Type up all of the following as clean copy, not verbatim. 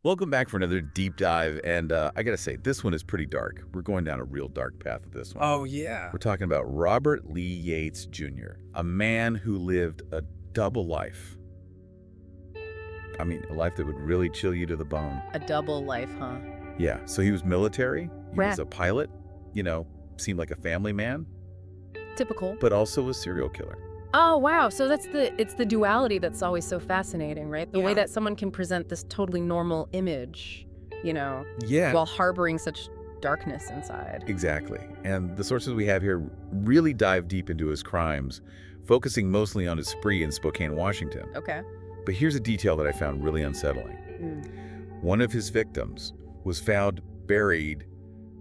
Welcome back for another deep dive, and I gotta say, this one is pretty dark. We're going down a real dark path with this one. Oh, yeah. We're talking about Robert Lee Yates Jr., a man who lived a double life. I mean, a life that would really chill you to the bone. A double life, huh? Yeah, so he was military, he was Rat. a pilot, seemed like a family man, Typical. but also a serial killer. Oh, wow. So it's the duality that's always so fascinating, right? The way Yeah. that someone can present this totally normal image, Yeah, while harboring such darkness inside. exactly. And the sources we have here really dive deep into his crimes, focusing mostly on his spree in Spokane, Washington. Okay. But here's a detail that I found really unsettling. One of his victims was found buried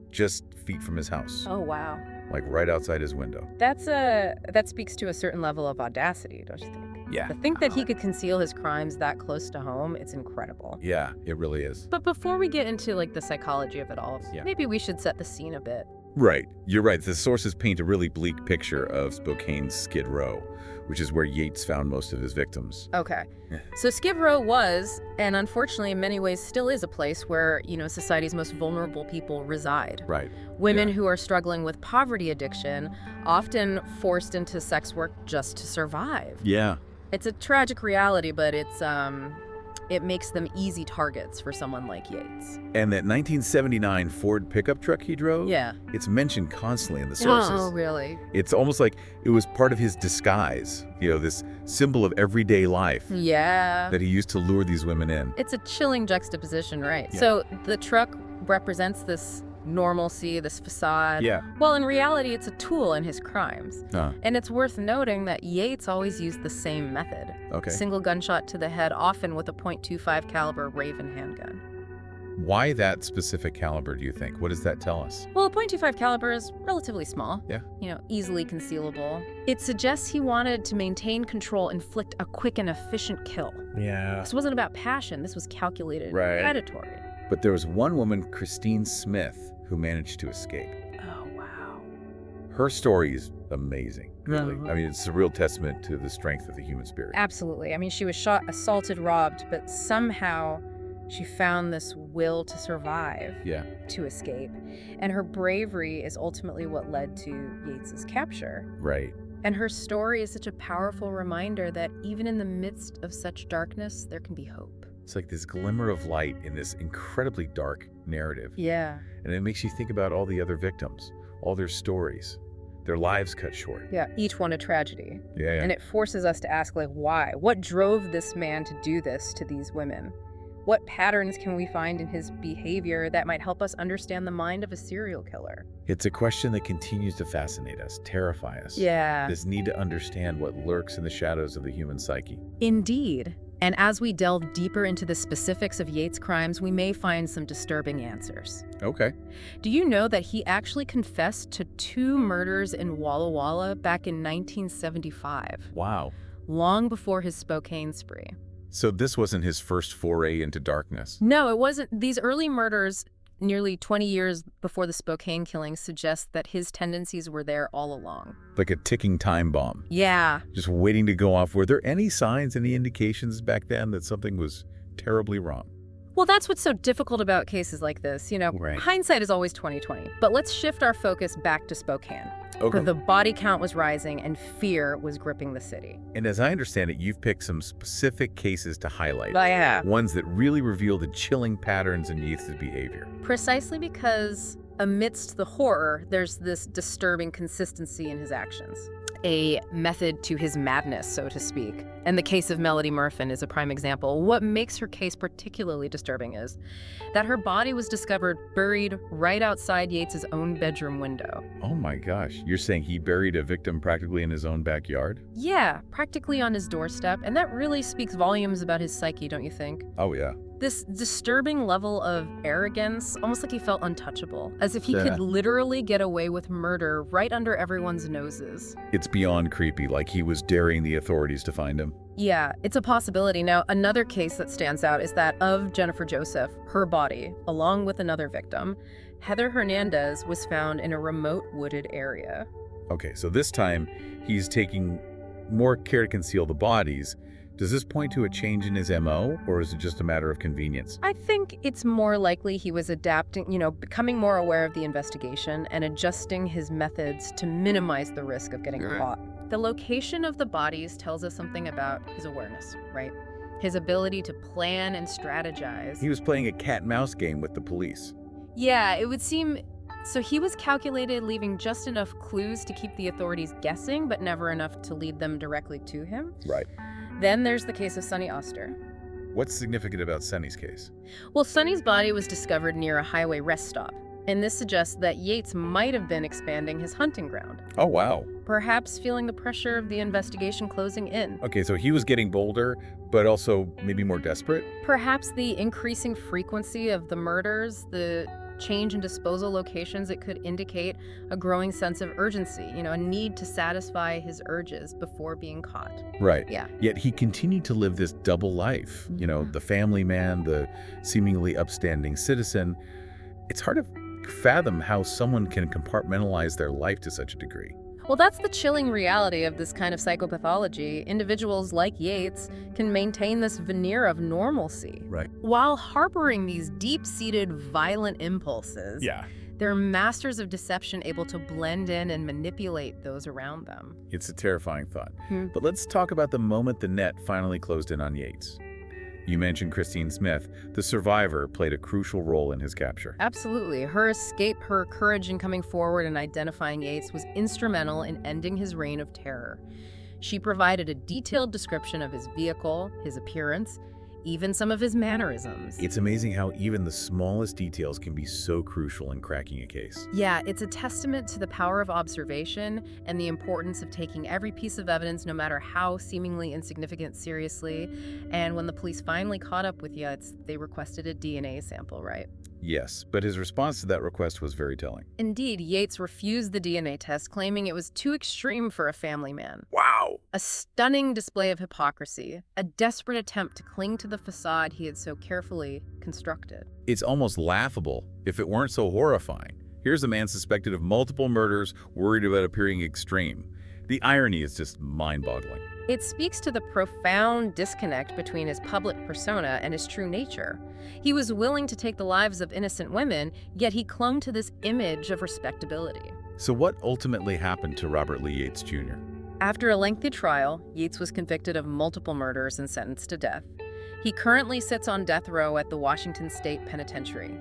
just feet from his house, Oh, wow. like right outside his window. That speaks to a certain level of audacity, don't you think? Yeah. To think that he could conceal his crimes that close to home, it's incredible. Yeah, it really is. But before we get into the psychology of it all, Yeah. maybe we should set the scene a bit. Right. You're right. The sources paint a really bleak picture of Spokane's Skid Row, which is where Yates found most of his victims. Okay. So Skid Row was, and unfortunately in many ways still is, a place where, society's most vulnerable people reside. Right. Women Yeah. who are struggling with poverty addiction, often forced into sex work just to survive. Yeah. It's a tragic reality, but it makes them easy targets for someone like Yates. And that 1979 Ford pickup truck he drove, Yeah. it's mentioned constantly in the sources. Oh, really? It's almost like it was part of his disguise, this symbol of everyday life Yeah. that he used to lure these women in. It's a chilling juxtaposition, right? Yeah. So the truck represents this normalcy, this facade. Yeah. Well, in reality, it's a tool in his crimes. Uh, And it's worth noting that Yates always used the same method. okay. Single gunshot to the head, often with a .25 caliber Raven handgun. Why that specific caliber, do you think? What does that tell us? Well, a .25 caliber is relatively small. Yeah. Easily concealable. It suggests he wanted to maintain control, inflict a quick and efficient kill. Yeah. This wasn't about passion. This was calculated, Right. predatory. But there was one woman, Christine Smith, who managed to escape. Oh, wow. Her story is amazing, really. Mhm. I mean, it's a real testament to the strength of the human spirit. Absolutely. I mean, she was shot, assaulted, robbed, but somehow she found this will to survive, Yeah. to escape. And her bravery is ultimately what led to Yates's capture. Right. And her story is such a powerful reminder that even in the midst of such darkness, there can be hope. It's like this glimmer of light in this incredibly dark narrative. Yeah. And it makes you think about all the other victims, all their stories, their lives cut short. Yeah, each one a tragedy. Yeah, yeah. And it forces us to ask, why? What drove this man to do this to these women? What patterns can we find in his behavior that might help us understand the mind of a serial killer? It's a question that continues to fascinate us, terrify us. Yeah. This need to understand what lurks in the shadows of the human psyche. Indeed. And as we delve deeper into the specifics of Yates' crimes, we may find some disturbing answers. Okay. Do you know that he actually confessed to 2 murders in Walla Walla back in 1975, Wow. long before his Spokane spree? So this wasn't his first foray into darkness. No, it wasn't. These early murders, nearly 20 years before the Spokane killings, suggest that his tendencies were there all along. Like a ticking time bomb, Yeah. just waiting to go off. Were there any signs, any indications back then that something was terribly wrong? Well, that's what's so difficult about cases like this. Right. Hindsight is always 20/20. But let's shift our focus back to Spokane. Okay. Where the body count was rising and fear was gripping the city. And as I understand it, you've picked some specific cases to highlight. Yeah. Ones that really reveal the chilling patterns in Yates' behavior. Precisely because amidst the horror, there's this disturbing consistency in his actions. A method to his madness, so to speak. And the case of Melody Murfin is a prime example. What makes her case particularly disturbing is that her body was discovered buried right outside Yates' own bedroom window. Oh my gosh, you're saying he buried a victim practically in his own backyard? Yeah, practically on his doorstep. And that really speaks volumes about his psyche, don't you think? Oh yeah. This disturbing level of arrogance, almost like he felt untouchable, as if he Yeah. could literally get away with murder right under everyone's noses. It's beyond creepy, like he was daring the authorities to find him. Yeah, it's a possibility. Now, another case that stands out is that of Jennifer Joseph. Her body, along with another victim, Heather Hernandez, was found in a remote wooded area. Okay, so this time he's taking more care to conceal the bodies Does this point to a change in his MO, or is it just a matter of convenience? I think it's more likely he was adapting, becoming more aware of the investigation and adjusting his methods to minimize the risk of getting caught. The location of the bodies tells us something about his awareness, right? His ability to plan and strategize. He was playing a cat-and-mouse game with the police. Yeah, it would seem. So he was calculated, leaving just enough clues to keep the authorities guessing, but never enough to lead them directly to him. Right. Then there's the case of Sonny Oster. What's significant about Sonny's case? Well, Sonny's body was discovered near a highway rest stop, and this suggests that Yates might have been expanding his hunting ground, Oh, wow. perhaps feeling the pressure of the investigation closing in. Okay, so he was getting bolder, but also maybe more desperate? Perhaps the increasing frequency of the murders, the change in disposal locations, it could indicate a growing sense of urgency, a need to satisfy his urges before being caught. Right. Yeah. Yet he continued to live this double life. The family man, the seemingly upstanding citizen. It's hard to fathom how someone can compartmentalize their life to such a degree. Well, that's the chilling reality of this kind of psychopathology. Individuals like Yates can maintain this veneer of normalcy. Right. While harboring these deep-seated violent impulses, Yeah. they're masters of deception, able to blend in and manipulate those around them. It's a terrifying thought. But let's talk about the moment the net finally closed in on Yates. You mentioned Christine Smith. The survivor played a crucial role in his capture. Absolutely. Her escape, her courage in coming forward and identifying Yates was instrumental in ending his reign of terror. She provided a detailed description of his vehicle, his appearance, even some of his mannerisms. It's amazing how even the smallest details can be so crucial in cracking a case. Yeah, it's a testament to the power of observation and the importance of taking every piece of evidence, no matter how seemingly insignificant, seriously. And when the police finally caught up with Yates, they requested a DNA sample, right? Yes, but his response to that request was very telling. Indeed, Yates refused the DNA test, claiming it was too extreme for a family man. Wow! A stunning display of hypocrisy, a desperate attempt to cling to the facade he had so carefully constructed. It's almost laughable if it weren't so horrifying. Here's a man suspected of multiple murders, worried about appearing extreme. The irony is just mind-boggling. It speaks to the profound disconnect between his public persona and his true nature. He was willing to take the lives of innocent women, yet he clung to this image of respectability. So what ultimately happened to Robert Lee Yates Jr.? After a lengthy trial, Yates was convicted of multiple murders and sentenced to death. He currently sits on death row at the Washington State Penitentiary.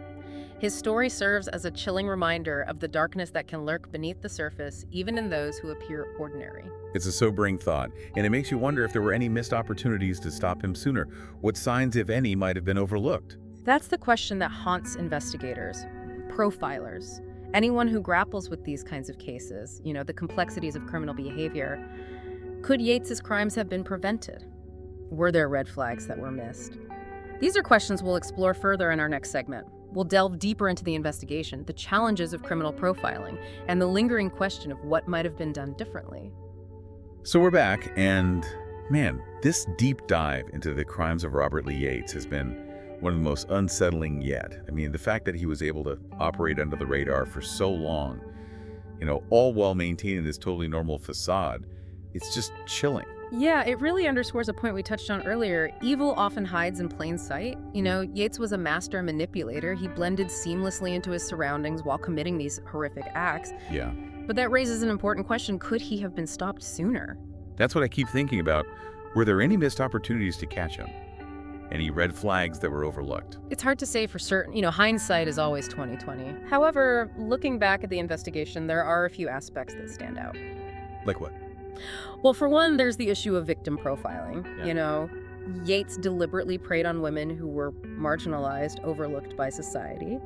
His story serves as a chilling reminder of the darkness that can lurk beneath the surface, even in those who appear ordinary. It's a sobering thought, and it makes you wonder if there were any missed opportunities to stop him sooner. What signs, if any, might have been overlooked? That's the question that haunts investigators, profilers, anyone who grapples with these kinds of cases, the complexities of criminal behavior. Could Yates's crimes have been prevented? Were there red flags that were missed? These are questions we'll explore further in our next segment. We'll delve deeper into the investigation, the challenges of criminal profiling, and the lingering question of what might have been done differently. So we're back, and man, this deep dive into the crimes of Robert Lee Yates has been one of the most unsettling yet. I mean, the fact that he was able to operate under the radar for so long, all while maintaining this totally normal facade, it's just chilling. Yeah, it really underscores a point we touched on earlier. Evil often hides in plain sight. Yates was a master manipulator. He blended seamlessly into his surroundings while committing these horrific acts. Yeah. But that raises an important question. Could he have been stopped sooner? That's what I keep thinking about. Were there any missed opportunities to catch him? Any red flags that were overlooked? It's hard to say for certain. Hindsight is always 20/20. However, looking back at the investigation, there are a few aspects that stand out. Like what? Well, for one, there's the issue of victim profiling. Yeah. Yates deliberately preyed on women who were marginalized, overlooked by society.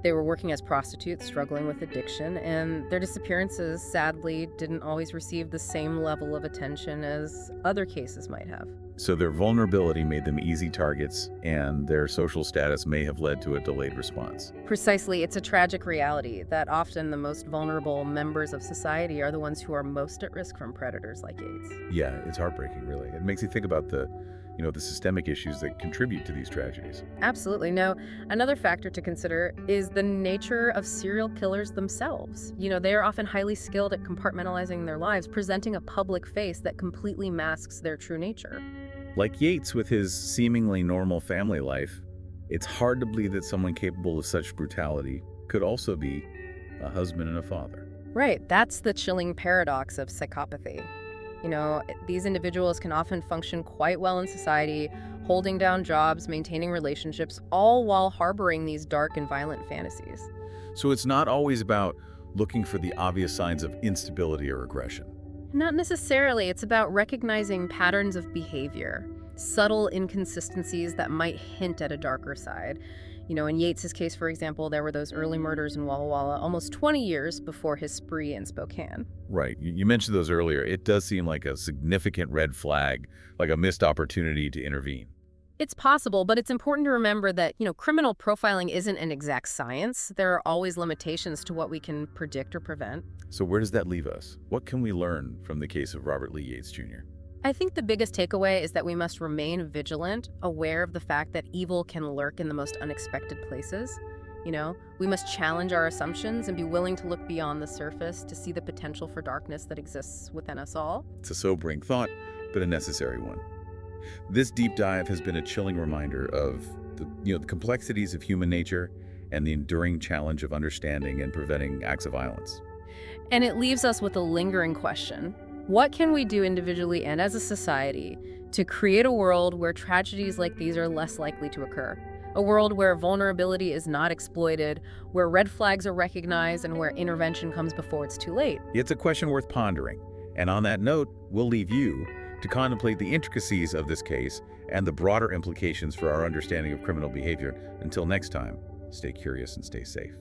They were working as prostitutes, struggling with addiction, and their disappearances, sadly, didn't always receive the same level of attention as other cases might have. So their vulnerability made them easy targets, and their social status may have led to a delayed response. Precisely, it's a tragic reality that often the most vulnerable members of society are the ones who are most at risk from predators like Yates. Yeah, it's heartbreaking, really. It makes you think about the systemic issues that contribute to these tragedies. Absolutely. Now, another factor to consider is the nature of serial killers themselves. They are often highly skilled at compartmentalizing their lives, presenting a public face that completely masks their true nature. Like Yates with his seemingly normal family life, it's hard to believe that someone capable of such brutality could also be a husband and a father. Right, that's the chilling paradox of psychopathy. These individuals can often function quite well in society, holding down jobs, maintaining relationships, all while harboring these dark and violent fantasies. So it's not always about looking for the obvious signs of instability or aggression. Not necessarily. It's about recognizing patterns of behavior, subtle inconsistencies that might hint at a darker side. In Yates's case, for example, there were those early murders in Walla Walla almost 20 years before his spree in Spokane. Right. You mentioned those earlier. It does seem like a significant red flag, like a missed opportunity to intervene. It's possible, but it's important to remember that, criminal profiling isn't an exact science. There are always limitations to what we can predict or prevent. So where does that leave us? What can we learn from the case of Robert Lee Yates Jr.? I think the biggest takeaway is that we must remain vigilant, aware of the fact that evil can lurk in the most unexpected places. We must challenge our assumptions and be willing to look beyond the surface to see the potential for darkness that exists within us all. It's a sobering thought, but a necessary one. This deep dive has been a chilling reminder of the complexities of human nature and the enduring challenge of understanding and preventing acts of violence. And it leaves us with a lingering question. What can we do individually and as a society to create a world where tragedies like these are less likely to occur? A world where vulnerability is not exploited, where red flags are recognized, and where intervention comes before it's too late. It's a question worth pondering. And on that note, we'll leave you to contemplate the intricacies of this case and the broader implications for our understanding of criminal behavior. Until next time, stay curious and stay safe.